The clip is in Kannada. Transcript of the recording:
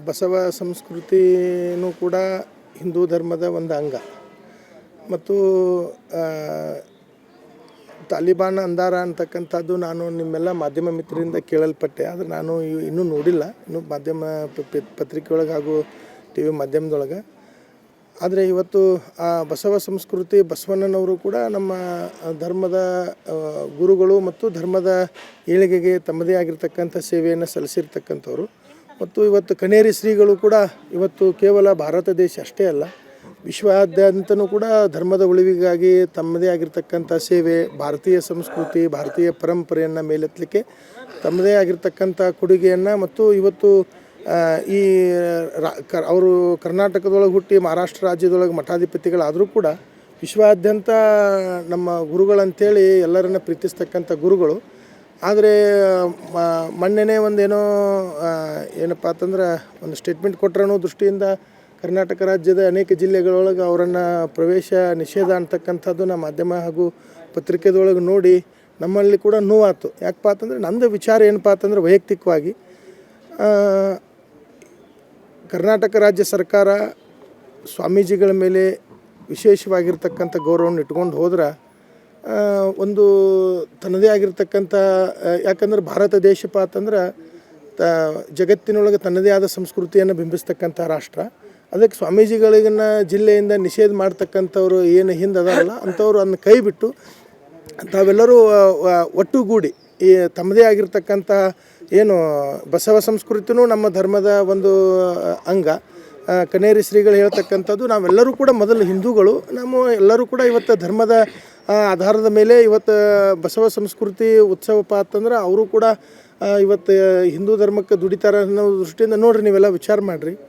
ಬಸವ ಸಂಸ್ಕೃತಿನೂ ಕೂಡ ಹಿಂದೂ ಧರ್ಮದ ಒಂದು ಅಂಗ ಮತ್ತು ತಾಲಿಬಾನ್ ಅಂದಾರ ಅಂತಕ್ಕಂಥದ್ದು ನಾನು ನಿಮ್ಮೆಲ್ಲ ಮಾಧ್ಯಮ ಮಿತ್ರರಿಂದ ಕೇಳಲ್ಪಟ್ಟೆ. ಆದರೆ ನಾನು ಇನ್ನೂ ನೋಡಿಲ್ಲ, ಇನ್ನೂ ಮಾಧ್ಯಮ ಪತ್ರಿಕೆ ಒಳಗೆ ಹಾಗೂ ಟಿ ವಿ ಮಾಧ್ಯಮದೊಳಗೆ. ಆದರೆ ಇವತ್ತು ಆ ಬಸವ ಸಂಸ್ಕೃತಿ, ಬಸವಣ್ಣನವರು ಕೂಡ ನಮ್ಮ ಧರ್ಮದ ಗುರುಗಳು ಮತ್ತು ಧರ್ಮದ ಏಳಿಗೆಗೆ ತಮ್ಮದೇ ಆಗಿರ್ತಕ್ಕಂಥ ಸೇವೆಯನ್ನು ಸಲ್ಲಿಸಿರ್ತಕ್ಕಂಥವ್ರು. ಮತ್ತು ಇವತ್ತು ಕನೇರಿ ಶ್ರೀಗಳು ಕೂಡ ಇವತ್ತು ಕೇವಲ ಭಾರತ ದೇಶ ಅಷ್ಟೇ ಅಲ್ಲ, ವಿಶ್ವಾದ್ಯಂತನೂ ಕೂಡ ಧರ್ಮದ ಉಳಿವಿಗಾಗಿ ತಮ್ಮದೇ ಆಗಿರ್ತಕ್ಕಂಥ ಸೇವೆ, ಭಾರತೀಯ ಸಂಸ್ಕೃತಿ, ಭಾರತೀಯ ಪರಂಪರೆಯನ್ನು ಮೇಲೆತ್ತಲಿಕ್ಕೆ ತಮ್ಮದೇ ಆಗಿರ್ತಕ್ಕಂಥ ಕೊಡುಗೆಯನ್ನು ಮತ್ತು ಇವತ್ತು ಈ ಅವರು ಕರ್ನಾಟಕದೊಳಗೆ ಹುಟ್ಟಿ ಮಹಾರಾಷ್ಟ್ರ ರಾಜ್ಯದೊಳಗೆ ಮಠಾಧಿಪತಿಗಳಾದರೂ ಕೂಡ ವಿಶ್ವಾದ್ಯಂತ ನಮ್ಮ ಗುರುಗಳಂತೇಳಿ ಎಲ್ಲರನ್ನ ಪ್ರೀತಿಸ್ತಕ್ಕಂಥ ಗುರುಗಳು. ಆದರೆ ಮೊನ್ನೆನೇ ಏನಪ್ಪ ಅಂತಂದ್ರೆ ಒಂದು ಸ್ಟೇಟ್ಮೆಂಟ್ ಕೊಟ್ಟರೆ ಅನ್ನೋ ದೃಷ್ಟಿಯಿಂದ ಕರ್ನಾಟಕ ರಾಜ್ಯದ ಅನೇಕ ಜಿಲ್ಲೆಗಳೊಳಗೆ ಅವರನ್ನು ಪ್ರವೇಶ ನಿಷೇಧ ಅಂತಕ್ಕಂಥದ್ದು ನಮ್ಮ ಮಾಧ್ಯಮ ಹಾಗೂ ಪತ್ರಿಕೆದೊಳಗೆ ನೋಡಿ ನಮ್ಮಲ್ಲಿ ಕೂಡ ನೋವಾಯ್ತು. ಯಾಕಪ್ಪ ಅಂತಂದರೆ ನಂದು ವಿಚಾರ ಏನಪ್ಪ ಅಂತಂದ್ರೆ ವೈಯಕ್ತಿಕವಾಗಿ ಕರ್ನಾಟಕ ರಾಜ್ಯ ಸರ್ಕಾರ ಸ್ವಾಮೀಜಿಗಳ ಮೇಲೆ ವಿಶೇಷವಾಗಿರ್ತಕ್ಕಂಥ ಗೌರವವನ್ನು ಇಟ್ಕೊಂಡು ಹೋದ್ರೆ ಒಂದು ತನ್ನದೇ ಆಗಿರ್ತಕ್ಕಂಥ, ಯಾಕಂದ್ರೆ ಭಾರತ ದೇಶಪ್ಪ ಅಂತಂದ್ರೆ ಜಗತ್ತಿನೊಳಗೆ ತನ್ನದೇ ಆದ ಸಂಸ್ಕೃತಿಯನ್ನು ಬಿಂಬಿಸ್ತಕ್ಕಂಥ ರಾಷ್ಟ್ರ. ಅದಕ್ಕೆ ಸ್ವಾಮೀಜಿಗಳಿಗನ್ನು ಜಿಲ್ಲೆಯಿಂದ ನಿಷೇಧ ಮಾಡ್ತಕ್ಕಂಥವ್ರು ಏನು ಹಿಂದೆ ಅದಾರಲ್ಲ ಅಂಥವ್ರು ಅದನ್ನ ಕೈ ಬಿಟ್ಟು ತಾವೆಲ್ಲರೂ ಒಟ್ಟುಗೂಡಿ ಈ ತಮ್ಮದೇ ಆಗಿರ್ತಕ್ಕಂಥ ಏನು ಬಸವ ಸಂಸ್ಕೃತಿನೂ ನಮ್ಮ ಧರ್ಮದ ಒಂದು ಅಂಗ. ಕನೇರಿ ಶ್ರೀಗಳು ಹೇಳ್ತಕ್ಕಂಥದ್ದು ನಾವೆಲ್ಲರೂ ಕೂಡ ಮೊದಲು ಹಿಂದೂಗಳು, ನಮ್ಮ ಎಲ್ಲರೂ ಕೂಡ ಇವತ್ತು ಧರ್ಮದ ಆಧಾರದ ಮೇಲೆ ಇವತ್ತು ಬಸವ ಸಂಸ್ಕೃತಿ ಉತ್ಸವಪ್ಪ ಅಂತಂದ್ರೆ ಅವರು ಕೂಡ ಇವತ್ತು ಹಿಂದೂ ಧರ್ಮಕ್ಕೆ ದುಡಿತಾರೆ ಅನ್ನೋ ದೃಷ್ಟಿಯಿಂದ ನೋಡಿರಿ, ನೀವೆಲ್ಲ ವಿಚಾರ ಮಾಡಿರಿ.